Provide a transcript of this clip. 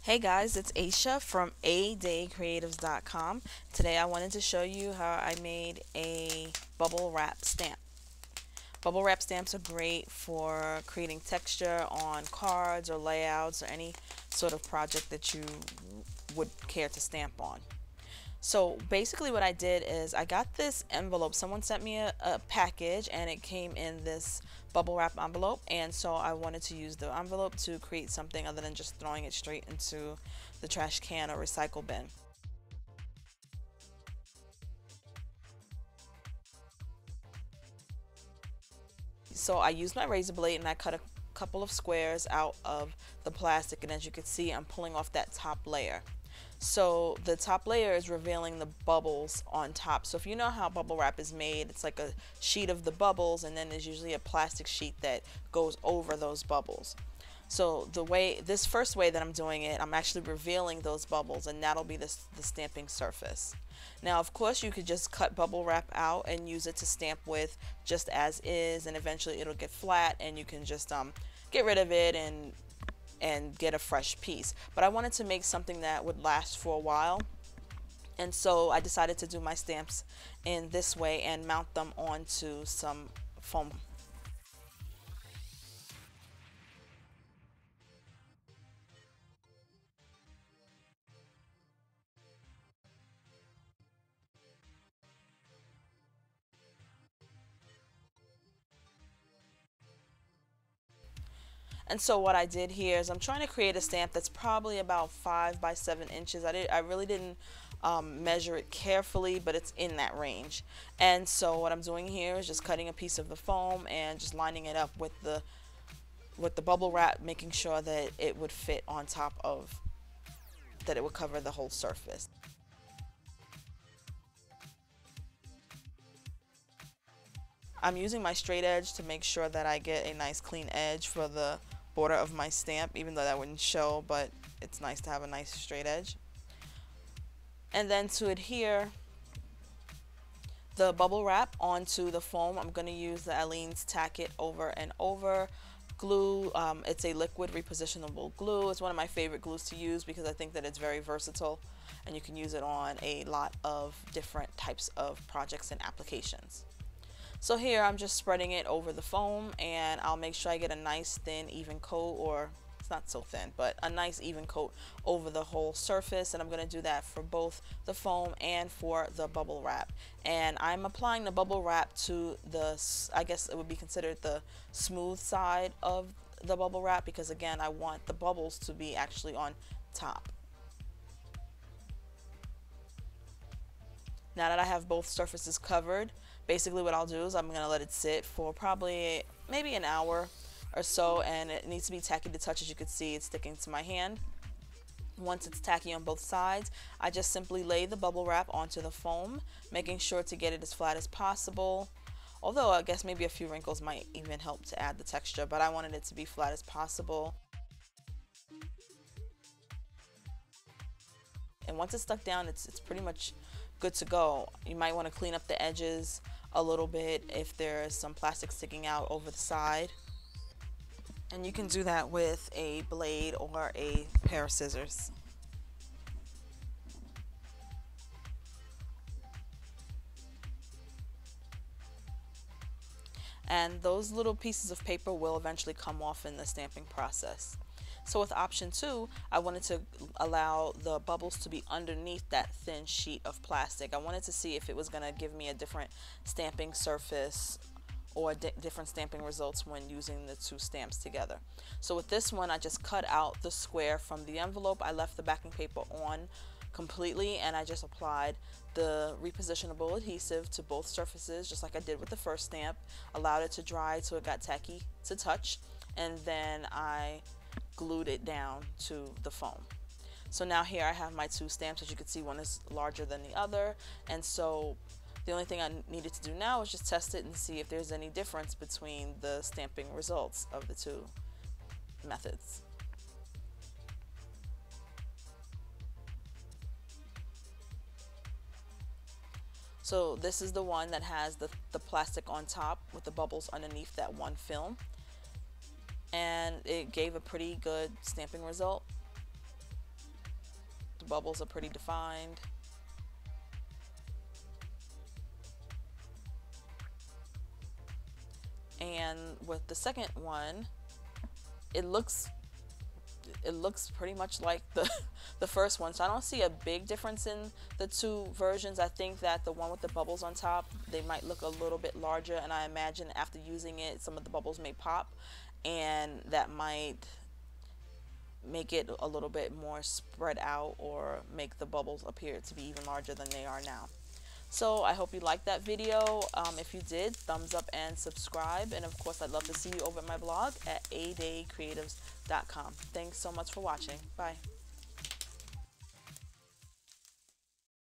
Hey guys, it's Aisha from adaycreatives.com. Today I wanted to show you how I made a bubble wrap stamp. Bubble wrap stamps are great for creating texture on cards or layouts or any sort of project that you would care to stamp on. So basically what I did is I got this envelope. Someone sent me a package and it came in this bubble wrap envelope, and so I wanted to use the envelope to create something other than just throwing it straight into the trash can or recycle bin. So I used my razor blade and I cut a couple of squares out of the plastic, and as you can see I'm pulling off that top layer. So the top layer is revealing the bubbles on top. So if you know how bubble wrap is made, it's like a sheet of the bubbles and then there's usually a plastic sheet that goes over those bubbles. So this first way that I'm doing it, I'm actually revealing those bubbles, and that'll be the stamping surface. Now of course you could just cut bubble wrap out and use it to stamp with just as is, and eventually it'll get flat and you can just get rid of it and get a fresh piece. But I wanted to make something that would last for a while, and so I decided to do my stamps in this way and mount them onto some foam. And so what I did here is I'm trying to create a stamp that's probably about 5 by 7 inches. I really didn't measure it carefully, but it's in that range. And so what I'm doing here is just cutting a piece of the foam and just lining it up with the bubble wrap, making sure that it would fit on top of, that it would cover the whole surface. I'm using my straight edge to make sure that I get a nice clean edge for the border of my stamp, even though that wouldn't show, but it's nice to have a nice straight edge. And then to adhere the bubble wrap onto the foam, I'm going to use the Aleene's Tack It Over and Over glue. It's a liquid repositionable glue. It's one of my favorite glues to use because I think that it's very versatile and you can use it on a lot of different types of projects and applications. So here I'm just spreading it over the foam, and I'll make sure I get a nice thin even coat, or it's not so thin, but a nice even coat over the whole surface, and I'm going to do that for both the foam and for the bubble wrap. And I'm applying the bubble wrap to the, I guess it would be considered the smooth side of the bubble wrap, because again I want the bubbles to be actually on top. Now that I have both surfaces covered, basically what I'll do is I'm going to let it sit for probably maybe an hour or so, and it needs to be tacky to touch. As you can see, it's sticking to my hand. Once it's tacky on both sides, I just simply lay the bubble wrap onto the foam, making sure to get it as flat as possible. Although I guess maybe a few wrinkles might even help to add the texture, but I wanted it to be flat as possible. And once it's stuck down, it's pretty much good to go. You might want to clean up the edges a little bit if there's some plastic sticking out over the side, and you can do that with a blade or a pair of scissors. And those little pieces of paper will eventually come off in the stamping process. So with option 2, I wanted to allow the bubbles to be underneath that thin sheet of plastic. I wanted to see if it was going to give me a different stamping surface or different stamping results when using the two stamps together. So with this one, I just cut out the square from the envelope. I left the backing paper on completely, and I just applied the repositionable adhesive to both surfaces just like I did with the first stamp, allowed it to dry so it got tacky to touch, and then I glued it down to the foam. So now here I have my two stamps. As you can see, one is larger than the other, and so the only thing I needed to do now is just test it and see if there's any difference between the stamping results of the two methods. So this is the one that has the plastic on top with the bubbles underneath that one film, and it gave a pretty good stamping result. The bubbles are pretty defined. And with the second one, it looks pretty much like the first one, so I don't see a big difference in the two versions. I think that the one with the bubbles on top, they might look a little bit larger, and I imagine after using it some of the bubbles may pop, and that might make it a little bit more spread out or make the bubbles appear to be even larger than they are now. So I hope you liked that video. If you did, thumbs up and subscribe. And of course, I'd love to see you over at my blog at adaycreatives.com. Thanks so much for watching. Bye.